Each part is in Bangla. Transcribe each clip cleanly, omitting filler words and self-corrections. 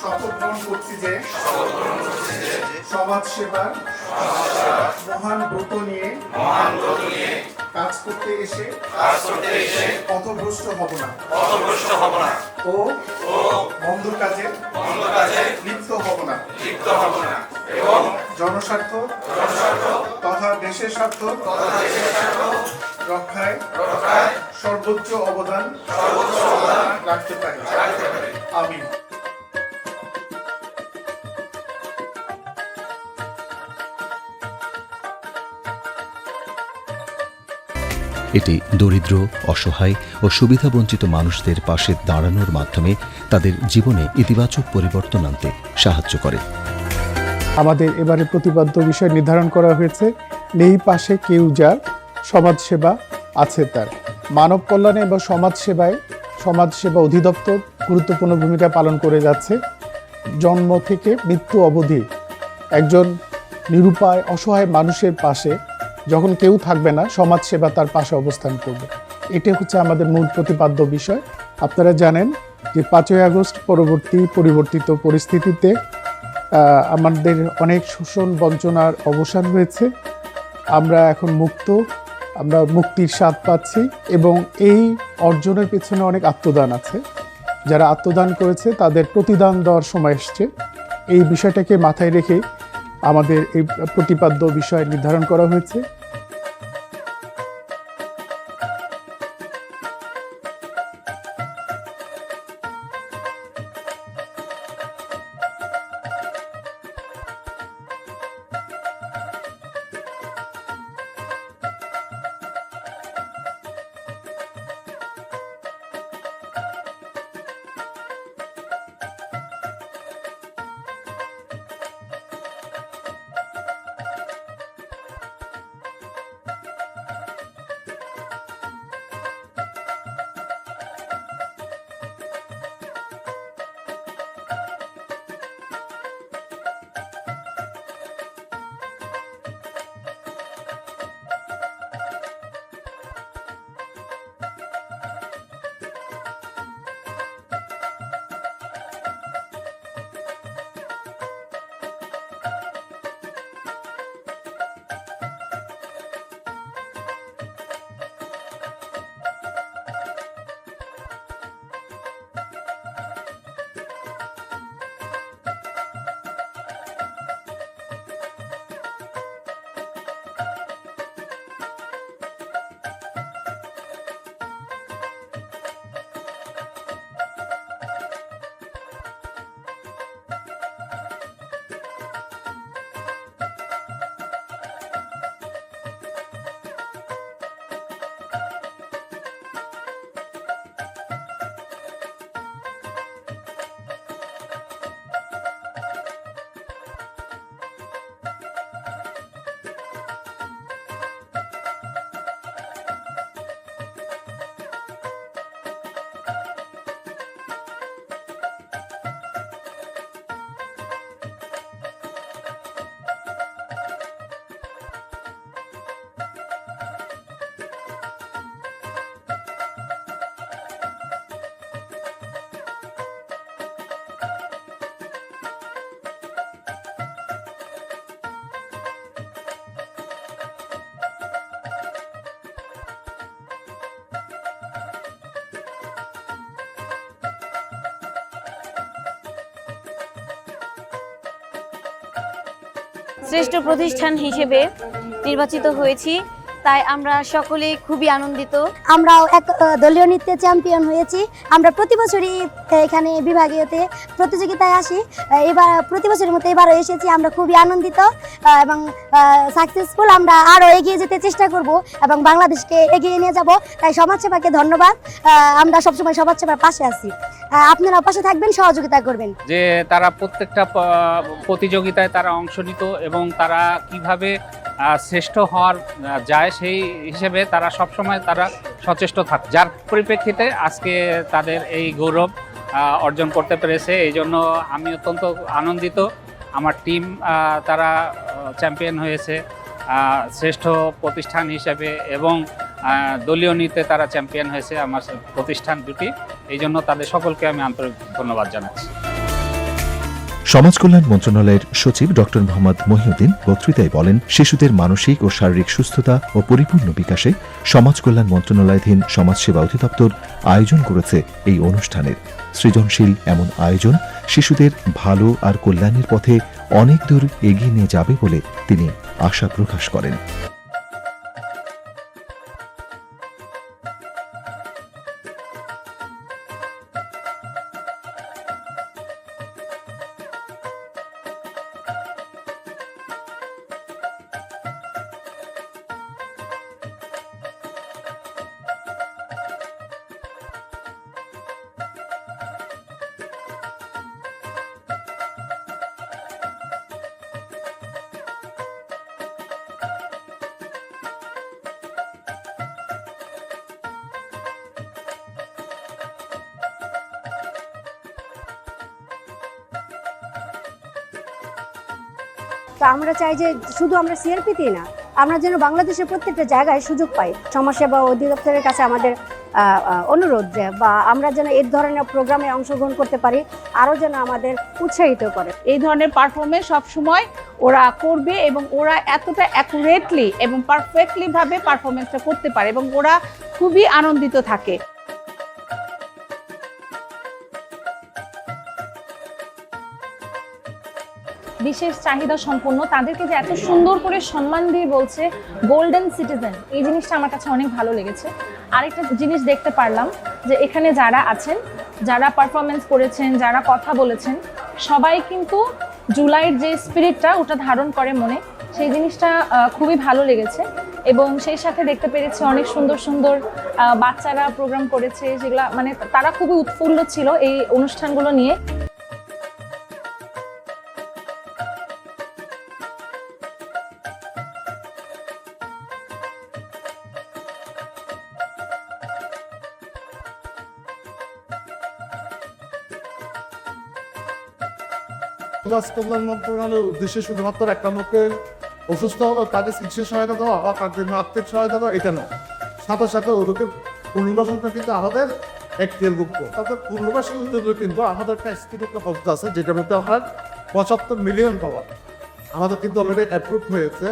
শপথ গ্রহণ করছি যে সমাজ সেবার মহান ব্রত নিয়ে কাজ করতে এসে পথভ্রষ্ট হব না ও মন্দ কাজে লিপ্ত হব না এবং জনস্বার্থ তথা দেশের স্বার্থ রক্ষায় সর্বোচ্চ অবদান রাখতে পারি। আমি এটি দরিদ্র, অসহায় ও সুবিধাবঞ্চিত মানুষদের পাশে দাঁড়ানোর মাধ্যমে তাদের জীবনে ইতিবাচক পরিবর্তন আনতে সাহায্য করে। আমাদের এবারে প্রতিপাদ্য বিষয় নির্ধারণ করা হয়েছে, নেই পাশে কেউ যার সমাজসেবা আছে তার। মানব কল্যাণে এবং সমাজসেবা অধিদপ্তর গুরুত্বপূর্ণ ভূমিকা পালন করে যাচ্ছে। জন্ম থেকে মৃত্যু অবধি একজন নিরুপায় অসহায় মানুষের পাশে যখন কেউ থাকবে না, সমাজসেবা তার পাশে অবস্থান করবে। এটা হচ্ছে আমাদের মূল প্রতিপাদ্য বিষয়। আপনারা জানেন যে 5ই আগস্ট পরিবর্তিত পরিস্থিতিতে আমাদের অনেক শোষণ বঞ্চনার অবসান হয়েছে। আমরা এখন মুক্ত, আমরা মুক্তির স্বাদ পাচ্ছি এবং এই অর্জনের পেছনে অনেক আত্মদান আছে। যারা আত্মদান করেছে তাদের প্রতিদান দেওয়ার সময় এসছে। এই বিষয়টাকে মাথায় রেখে আমাদের এই প্রতিপাদ্য বিষয় নির্ধারণ করা হয়েছে। শ্রেষ্ঠ প্রতিষ্ঠান হিসেবে নির্বাচিত হয়েছি, তাই আমরা সকলেই খুবই আনন্দিত। আমরাও এক দলীয় নৃত্যে চ্যাম্পিয়ন হয়েছি। আমরা প্রতি বছরই এখানে বিভাগীয়তে প্রতিযোগিতায় আসি, এবার প্রতি বছরের মতো এবারও এসেছি। আমরা খুবই আনন্দিত এবং সাকসেসফুল। আমরা আরও এগিয়ে যেতে চেষ্টা করব এবং বাংলাদেশকে এগিয়ে নিয়ে যাব। তাই সমাজসেবাকে ধন্যবাদ। আমরা সবসময় সমাজসেবার পাশে আছি, আপনারা পাশে থাকবেন, সহযোগিতা করবেন। যে তারা প্রত্যেকটা প্রতিযোগিতায় তারা অংশ নিত এবং তারা কিভাবে শ্রেষ্ঠ হওয়ার যায় সেই হিসেবে তারা সবসময় তারা সচেষ্ট থাকে, যার পরিপ্রেক্ষিতে আজকে তাদের এই গৌরব অর্জন করতে পেরেছে। এই জন্য আমি অত্যন্ত আনন্দিত। আমার টিম তারা চ্যাম্পিয়ন হয়েছে শ্রেষ্ঠ প্রতিষ্ঠান হিসেবে এবং দলীয় নৃত্যে তারা চ্যাম্পিয়ন হয়েছে আমার প্রতিষ্ঠান দুটি। এই জন্য তাদের সকলকে আমি আন্তরিক ধন্যবাদ জানাচ্ছি। সমাজ কল্যাণ মন্ত্রণালয়ের সচিব ডক্টর মোহাম্মদ মহিউদ্দিন বক্তৃতায় বলেন, শিশুদের মানসিক ও শারীরিক সুস্থতা ও পরিপূর্ণ বিকাশে সমাজ কল্যাণ মন্ত্রণালয়াধীন সমাজসেবা অধিদপ্তর আয়োজন করেছে এই অনুষ্ঠানের। সৃজনশীল এমন আয়োজন শিশুদের ভালো আর কল্যাণের পথে অনেক দূর এগিয়ে নিয়ে যাবে বলে তিনি আশা প্রকাশ করেন। তো আমরা চাই যে শুধু আমরা সিআরপিতেই না, আমরা যেন বাংলাদেশের প্রত্যেকটা জায়গায় সুযোগ পাই। সমাজসেবা অধিদপ্তরের কাছে আমাদের অনুরোধ যে বা আমরা যেন এই ধরনের প্রোগ্রামে অংশগ্রহণ করতে পারি, আরও যেন আমাদের উৎসাহিত করে। এই ধরনের পারফরমেন্স সবসময় ওরা করবে এবং ওরা এতটা অ্যাকুরেটলি এবং পারফেক্টলি ভাবে পারফরমেন্সটা করতে পারে এবং ওরা খুবই আনন্দিত থাকে। বিশেষ চাহিদা সম্পন্ন তাদেরকে যে এত সুন্দর করে সম্মান দিয়ে বলছে গোল্ডেন সিটিজেন, এই জিনিসটা আমার কাছে অনেক ভালো লেগেছে। আরেকটা জিনিস দেখতে পারলাম যে এখানে যারা আছেন, যারা পারফরমেন্স করেছেন, যারা কথা বলেছেন, সবাই কিন্তু জুলাইয়ের যে স্পিরিটটা ওটা ধারণ করে মনে, সেই জিনিসটা খুবই ভালো লেগেছে। এবং সেই সাথে দেখতে পেরেছি অনেক সুন্দর সুন্দর বাচ্চারা প্রোগ্রাম করেছে, যেগুলা মানে তারা খুবই উৎফুল্ল ছিল এই অনুষ্ঠানগুলো নিয়ে। সমাজ কল্যাণ মন্ত্রণালয়ের উদ্দেশ্যে শুধুমাত্র একটা লোকের অসুস্থ হলো তাদের চিকিৎসা সহায়তা দেওয়া বা তার জন্য আর্থিক সহায়তা দেওয়া এটা না, সাথে সাথে ওদের পুনর্বাসনটা কিন্তু আমাদের একটিভুক্ত। তাদের পুনর্বাসনের জন্য কিন্তু আমাদের একটা স্থিতিগত পদ্ধতি আছে, যেটার মধ্যে আমরা 75 মিলিয়ন পাওয়া আমাদের কিন্তু অলরেডি অ্যাপ্রুভ হয়েছে,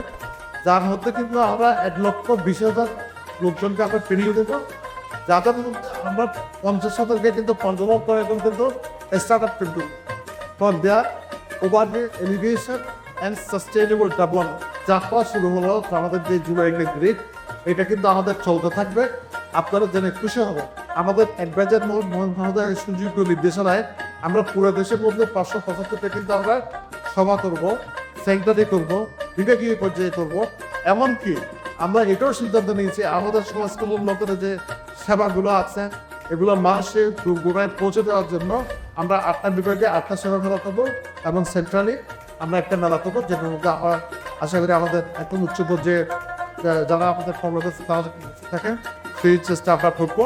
যার মধ্যে কিন্তু আমরা 1,20,000 লোকজনকে আমরা ফিরিয়ে দেবো, যাদের আমরা 50,000কে কিন্তু পঞ্চম করে কিন্তু স্টার্ট আপ কিন্তু for their overall elevation and sustainable development। যা হওয়া শুরু হলো আমাদের যে জুলাই গ্রিড, এটা কিন্তু আমাদের চলতে থাকবে। আপনারা জেনে খুশি হবে, আমাদের অ্যাডভাইজার মহোদয়ের সুযোগ্য নির্দেশনায় আমরা পুরো দেশের মধ্যে 575টা কিন্তু আমরা সভা করবো, সেন্টারে করবো, বিভাগীয় পর্যায়ে করবো। এমনকি আমরা এটাও সিদ্ধান্ত নিয়েছি আমাদের সমাজ কল্যাণ মন্ত্রণালয়ের যে সেবাগুলো আছে এগুলো মাসে গোড়ায় পৌঁছে দেওয়ার জন্য আমরা 8টা বিভাগে 8টা সেবা মেলা করবো এবং সেন্ট্রালি আমরা একটা মেলা করবো, যেটার মধ্যে আশা করি আমাদের একদম উচ্চ পর্যায়ে যারা আমাদের কর্মরত থাকেন সেই চেষ্টা আমরা করবো।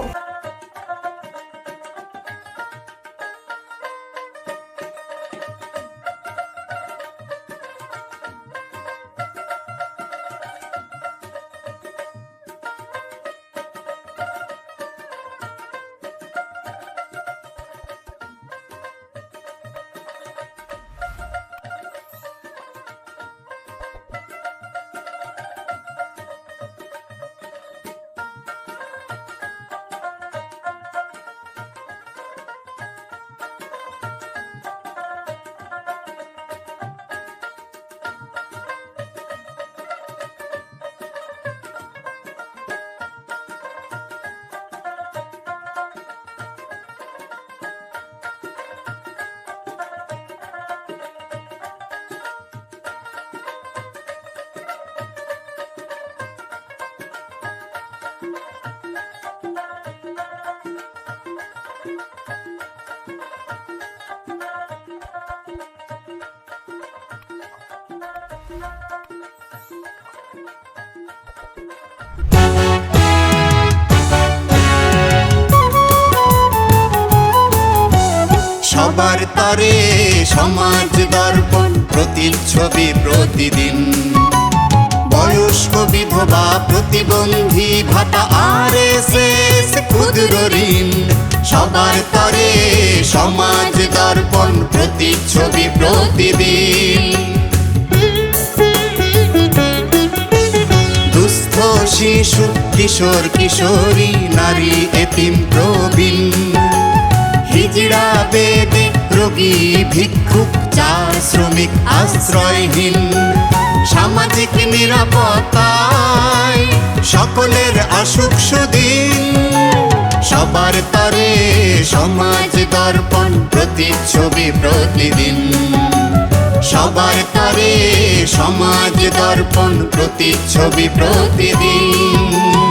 সবার তরে সমাজ দর্পণ প্রতিচ্ছবি প্রতিদিন, বয়স্ক বিধবা প্রতিবন্ধী ভাতা RSS ক্ষুদ্র ঋণ। সবার তরে সমাজ দর্পণ প্রতিচ্ছবি প্রতিদিন। প্রতিদিন। দুস্থ শিশু কিশোর কিশোরী নারী এতিম প্রবীণ, হিজড়া বেদে রোগী ভিক্ষুক চার শ্রমিক আশ্রয়হীন, সামাজিক নিরাপত্তায় সকলের আসুক সুদিন। সবার তরে সমাজ দর্পণ প্রতিচ্ছবি প্রতিদিন, সবার তরে সমাজ দর্পণ প্রতিচ্ছবি প্রতিদিন।